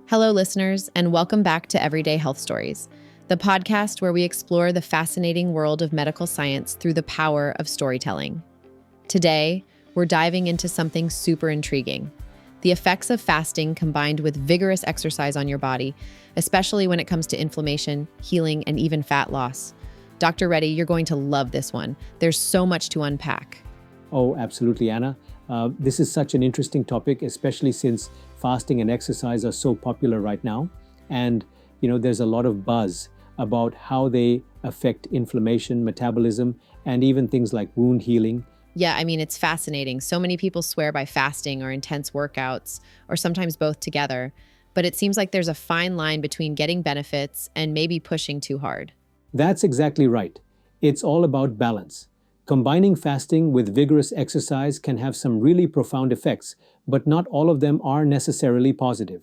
Hello, listeners, and welcome back to Everyday Health Stories, the podcast where we explore the fascinating world of medical science through the power of storytelling. Today, we're diving into something super intriguing: the effects of fasting combined with vigorous exercise on your body, especially when it comes to inflammation, healing, and even fat loss. Dr. Reddy, you're going to love this one. There's so much to unpack. Oh, absolutely, Anna. This is such an interesting topic, especially since fasting and exercise are so popular right now. And, there's a lot of buzz about how they affect inflammation, metabolism, and even things like wound healing. Yeah, it's fascinating. So many people swear by fasting or intense workouts, or sometimes both together. But it seems like there's a fine line between getting benefits and maybe pushing too hard. That's exactly right. It's all about balance. Combining fasting with vigorous exercise can have some really profound effects, but not all of them are necessarily positive.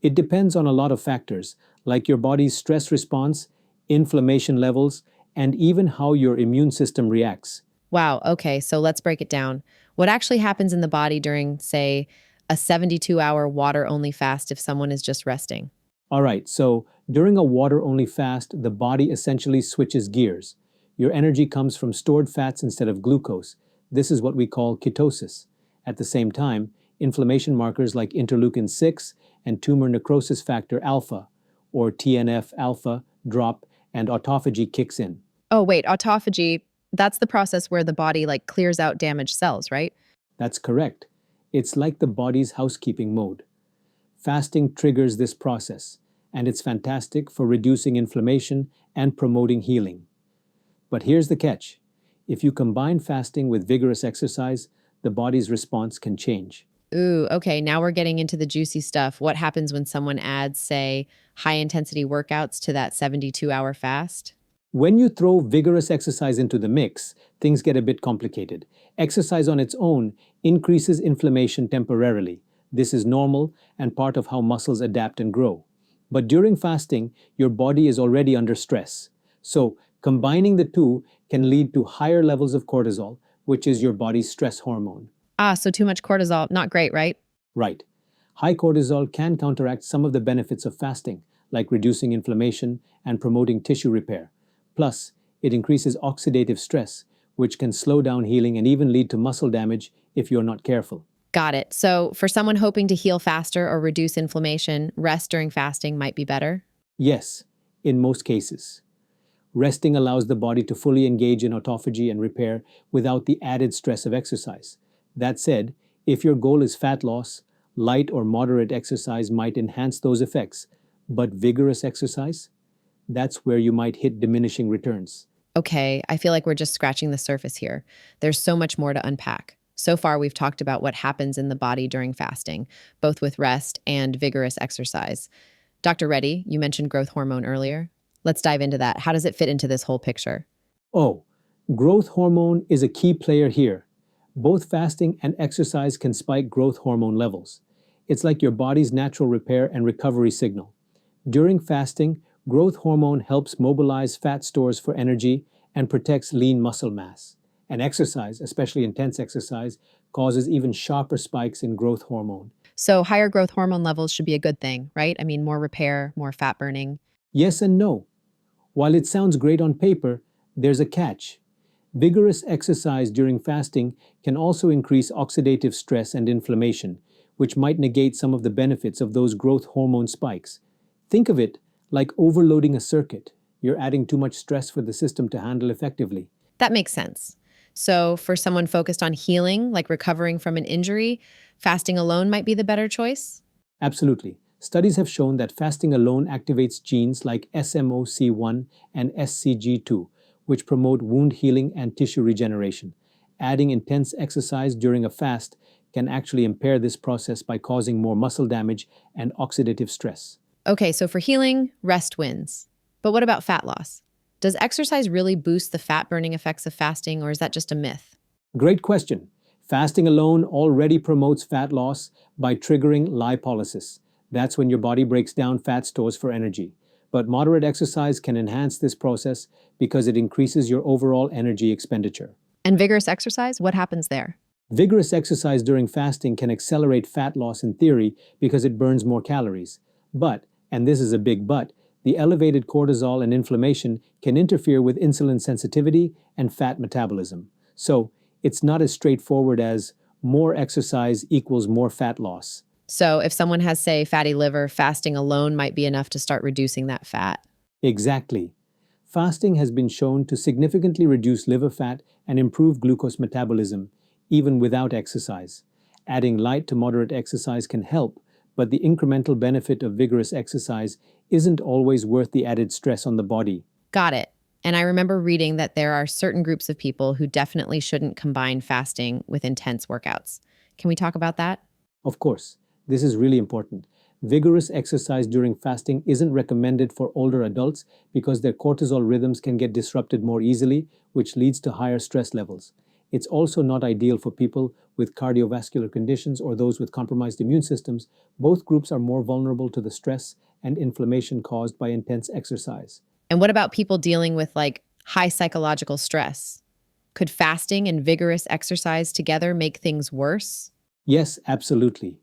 It depends on a lot of factors, like your body's stress response, inflammation levels, and even how your immune system reacts. Wow, okay, so let's break it down. What actually happens in the body during, say, a 72-hour water-only fast if someone is just resting? All right, so during a water-only fast, the body essentially switches gears. Your energy comes from stored fats instead of glucose. This is what we call ketosis. At the same time, inflammation markers like interleukin 6 and tumor necrosis factor alpha, or TNF alpha, drop, and autophagy kicks in. Oh, wait, autophagy, that's the process where the body clears out damaged cells, right? That's correct. It's like the body's housekeeping mode. Fasting triggers this process, and it's fantastic for reducing inflammation and promoting healing. But here's the catch. If you combine fasting with vigorous exercise, the body's response can change. Ooh, okay, now we're getting into the juicy stuff. What happens when someone adds, say, high-intensity workouts to that 72-hour fast? When you throw vigorous exercise into the mix, things get a bit complicated. Exercise on its own increases inflammation temporarily. This is normal and part of how muscles adapt and grow. But during fasting, your body is already under stress. So, combining the two can lead to higher levels of cortisol, which is your body's stress hormone. So too much cortisol, not great, right? Right. High cortisol can counteract some of the benefits of fasting, like reducing inflammation and promoting tissue repair. Plus, it increases oxidative stress, which can slow down healing and even lead to muscle damage if you're not careful. Got it. So for someone hoping to heal faster or reduce inflammation, rest during fasting might be better? Yes, in most cases. Resting allows the body to fully engage in autophagy and repair without the added stress of exercise. That said, if your goal is fat loss, light or moderate exercise might enhance those effects, but vigorous exercise? That's where you might hit diminishing returns. Okay, I feel like we're just scratching the surface here. There's so much more to unpack. So far, we've talked about what happens in the body during fasting, both with rest and vigorous exercise. Dr. Reddy, you mentioned growth hormone earlier. Let's dive into that. How does it fit into this whole picture? Oh, growth hormone is a key player here. Both fasting and exercise can spike growth hormone levels. It's like your body's natural repair and recovery signal. During fasting, growth hormone helps mobilize fat stores for energy and protects lean muscle mass. And exercise, especially intense exercise, causes even sharper spikes in growth hormone. So higher growth hormone levels should be a good thing, right? More repair, more fat burning. Yes and no. While it sounds great on paper, there's a catch. Vigorous exercise during fasting can also increase oxidative stress and inflammation, which might negate some of the benefits of those growth hormone spikes. Think of it like overloading a circuit. You're adding too much stress for the system to handle effectively. That makes sense. So for someone focused on healing, like recovering from an injury, fasting alone might be the better choice? Absolutely. Studies have shown that fasting alone activates genes like SMOC1 and SCG2, which promote wound healing and tissue regeneration. Adding intense exercise during a fast can actually impair this process by causing more muscle damage and oxidative stress. Okay, so for healing, rest wins. But what about fat loss? Does exercise really boost the fat-burning effects of fasting, or is that just a myth? Great question. Fasting alone already promotes fat loss by triggering lipolysis. That's when your body breaks down fat stores for energy. But moderate exercise can enhance this process because it increases your overall energy expenditure. And vigorous exercise, what happens there? Vigorous exercise during fasting can accelerate fat loss in theory because it burns more calories. But, and this is a big but, the elevated cortisol and inflammation can interfere with insulin sensitivity and fat metabolism. So, it's not as straightforward as more exercise equals more fat loss. So if someone has, say, fatty liver, fasting alone might be enough to start reducing that fat. Exactly. Fasting has been shown to significantly reduce liver fat and improve glucose metabolism, even without exercise. Adding light to moderate exercise can help, but the incremental benefit of vigorous exercise isn't always worth the added stress on the body. Got it. And I remember reading that there are certain groups of people who definitely shouldn't combine fasting with intense workouts. Can we talk about that? Of course, this is really important. Vigorous exercise during fasting isn't recommended for older adults because their cortisol rhythms can get disrupted more easily, which leads to higher stress levels. It's also not ideal for people with cardiovascular conditions or those with compromised immune systems. Both groups are more vulnerable to the stress and inflammation caused by intense exercise. And what about people dealing with high psychological stress? Could fasting and vigorous exercise together make things worse? Yes, absolutely.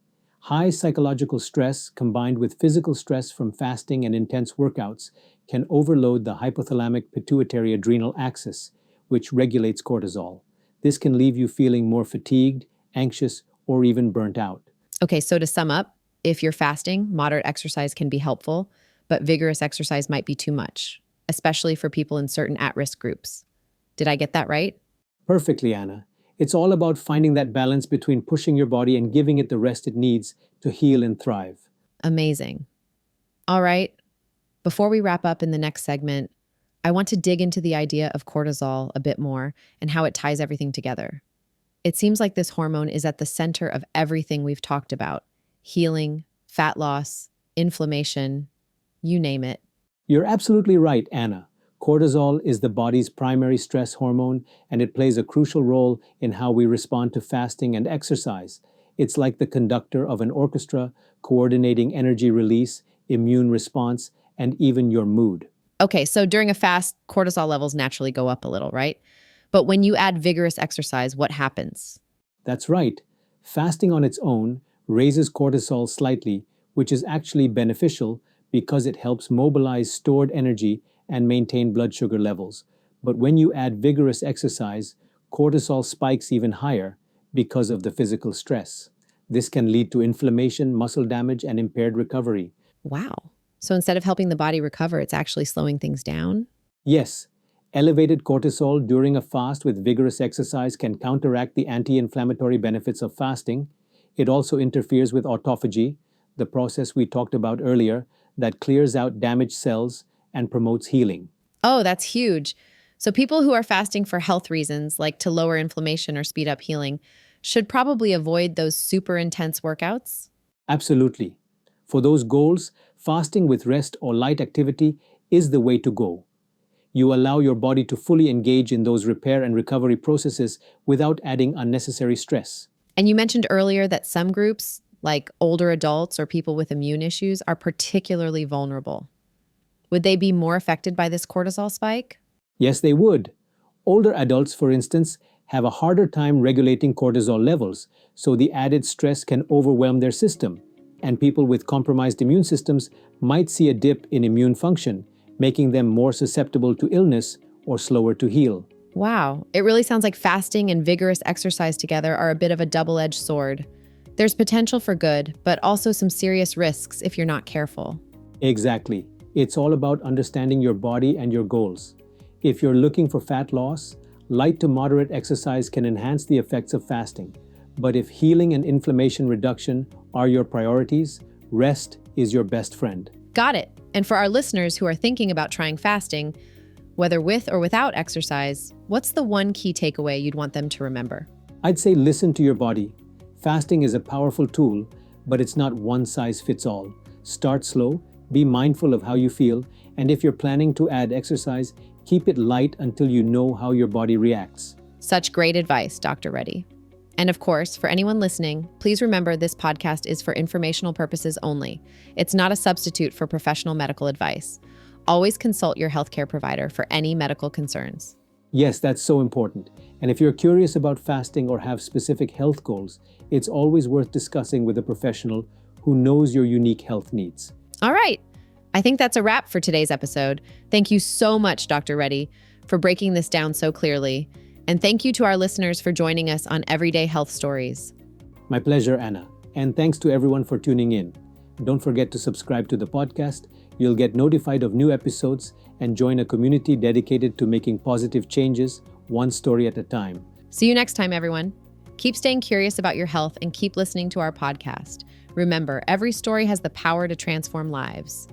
High psychological stress combined with physical stress from fasting and intense workouts can overload the hypothalamic pituitary adrenal axis, which regulates cortisol. This can leave you feeling more fatigued, anxious, or even burnt out. Okay, so to sum up, if you're fasting, moderate exercise can be helpful, but vigorous exercise might be too much, especially for people in certain at-risk groups. Did I get that right? Perfectly, Anna. It's all about finding that balance between pushing your body and giving it the rest it needs to heal and thrive. Amazing. All right, before we wrap up in the next segment, I want to dig into the idea of cortisol a bit more and how it ties everything together. It seems like this hormone is at the center of everything we've talked about: healing, fat loss, inflammation, you name it. You're absolutely right, Anna. Cortisol is the body's primary stress hormone, and it plays a crucial role in how we respond to fasting and exercise. It's like the conductor of an orchestra, coordinating energy release, immune response, and even your mood. Okay, so during a fast, cortisol levels naturally go up a little, right? But when you add vigorous exercise, what happens? That's right. Fasting on its own raises cortisol slightly, which is actually beneficial because it helps mobilize stored energy and maintain blood sugar levels. But when you add vigorous exercise, cortisol spikes even higher because of the physical stress. This can lead to inflammation, muscle damage, and impaired recovery. Wow. So instead of helping the body recover, it's actually slowing things down? Yes, elevated cortisol during a fast with vigorous exercise can counteract the anti-inflammatory benefits of fasting. It also interferes with autophagy, the process we talked about earlier that clears out damaged cells and promotes healing. Oh, that's huge. So people who are fasting for health reasons, like to lower inflammation or speed up healing, should probably avoid those super intense workouts? Absolutely. For those goals, fasting with rest or light activity is the way to go. You allow your body to fully engage in those repair and recovery processes without adding unnecessary stress. And you mentioned earlier that some groups, like older adults or people with immune issues, are particularly vulnerable. Would they be more affected by this cortisol spike? Yes, they would. Older adults, for instance, have a harder time regulating cortisol levels, so the added stress can overwhelm their system. And people with compromised immune systems might see a dip in immune function, making them more susceptible to illness or slower to heal. Wow, it really sounds like fasting and vigorous exercise together are a bit of a double-edged sword. There's potential for good, but also some serious risks if you're not careful. Exactly. It's all about understanding your body and your goals. If you're looking for fat loss, light to moderate exercise can enhance the effects of fasting. But if healing and inflammation reduction are your priorities, rest is your best friend. Got it. And for our listeners who are thinking about trying fasting, whether with or without exercise, what's the one key takeaway you'd want them to remember? I'd say listen to your body. Fasting is a powerful tool, but it's not one size fits all. Start slow, be mindful of how you feel, and if you're planning to add exercise, keep it light until you know how your body reacts. Such great advice, Dr. Reddy. And of course, for anyone listening, please remember this podcast is for informational purposes only. It's not a substitute for professional medical advice. Always consult your healthcare provider for any medical concerns. Yes, that's so important. And if you're curious about fasting or have specific health goals, it's always worth discussing with a professional who knows your unique health needs. All right. I think that's a wrap for today's episode. Thank you so much, Dr. Reddy, for breaking this down so clearly. And thank you to our listeners for joining us on Everyday Health Stories. My pleasure, Anna. And thanks to everyone for tuning in. Don't forget to subscribe to the podcast. You'll get notified of new episodes and join a community dedicated to making positive changes, one story at a time. See you next time, everyone. Keep staying curious about your health and keep listening to our podcast. Remember, every story has the power to transform lives.